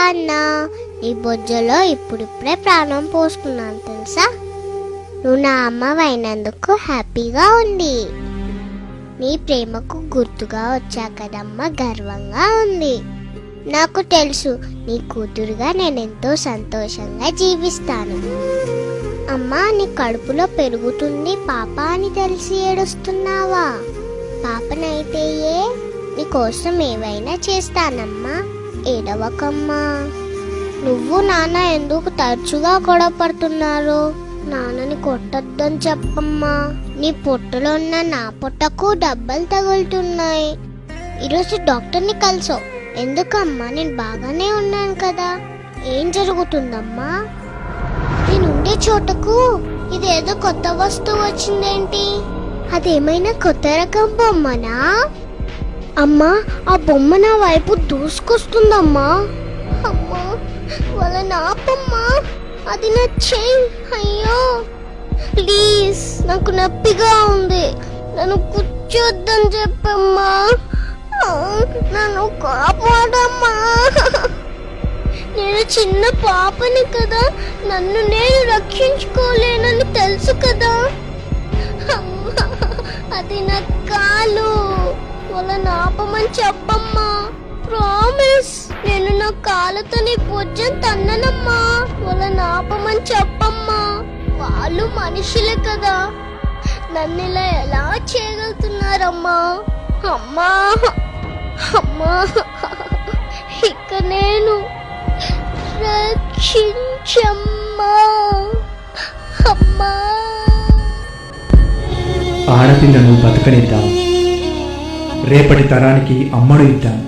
అన్నా, నీ బొజ్జలో ఇప్పుడిప్పుడే ప్రాణం పోసుకున్నాను తెలుసా. నువ్వు నా అమ్మవైనందుకు హ్యాపీగా ఉంది. నీ ప్రేమకు గుర్తుగా వచ్చా కదమ్మా, గర్వంగా ఉంది. నాకు తెలుసు నీ కూతురుగా నేనెంతో సంతోషంగా జీవిస్తాను. అమ్మా, నీ కడుపులో పెరుగుతుంది పాప అని తెలిసి ఏడుస్తున్నావా? పాపనైతే నీకోసం ఏవైనా చేస్తానమ్మా, ఏడవకమ్మా. నువ్వు నాన్న ఎందుకు తరచుగా గొడవ పడుతున్నారు? నాన్నని కొట్టొద్దని చెప్పమ్మా. నీ పొట్టలో ఉన్న నా పొట్టకు దెబ్బలు తగులుతున్నాయి. ఈరోజు డాక్టర్ని కలిసావు ఎందుకమ్మా? నేను బాగానే ఉన్నాను కదా. ఏం జరుగుతుందమ్మా? నేనుండే చోటకు ఇదేదో కొత్త వస్తువు వచ్చిందేంటి? అదేమైనా కొత్త రకం బొమ్మనా? అమ్మా, ఆ బొమ్మ నా వైపు దూసుకొస్తుందమ్మా. అమ్మా, వాళ్ళ నాపమ్మా, అది నా చెయ్యి. అయ్యో ప్లీజ్, నాకు నొప్పిగా ఉంది, నన్ను కూర్చోద్దని చెప్పమ్మా. నన్ను కాపాడమ్మా. నేను చిన్న పాపని కదా, నన్ను నేను రక్షించుకోలేనని తెలుసు కదా. అది నా కాలు, వాళ్ళని ఆపమని చెప్పమ్మా. ప్రామిస్, నేను నా కాళ్ళతో నీ భుజం తన్ననమ్మా. వాళ్ళని ఆపమని చెప్పమ్మా. వాళ్ళు మనుషులే కదా, నన్ను ఇలా ఎలా చేయగలుగుతున్నారమ్మా? అమ్మా అమ్మా, ఇక నేను రక్షించమ్మా. అమ్మా, ఆడపిల్లను బతకనిద్దాం, రేపటి తరానికి అమ్మడు ఇద్దాం.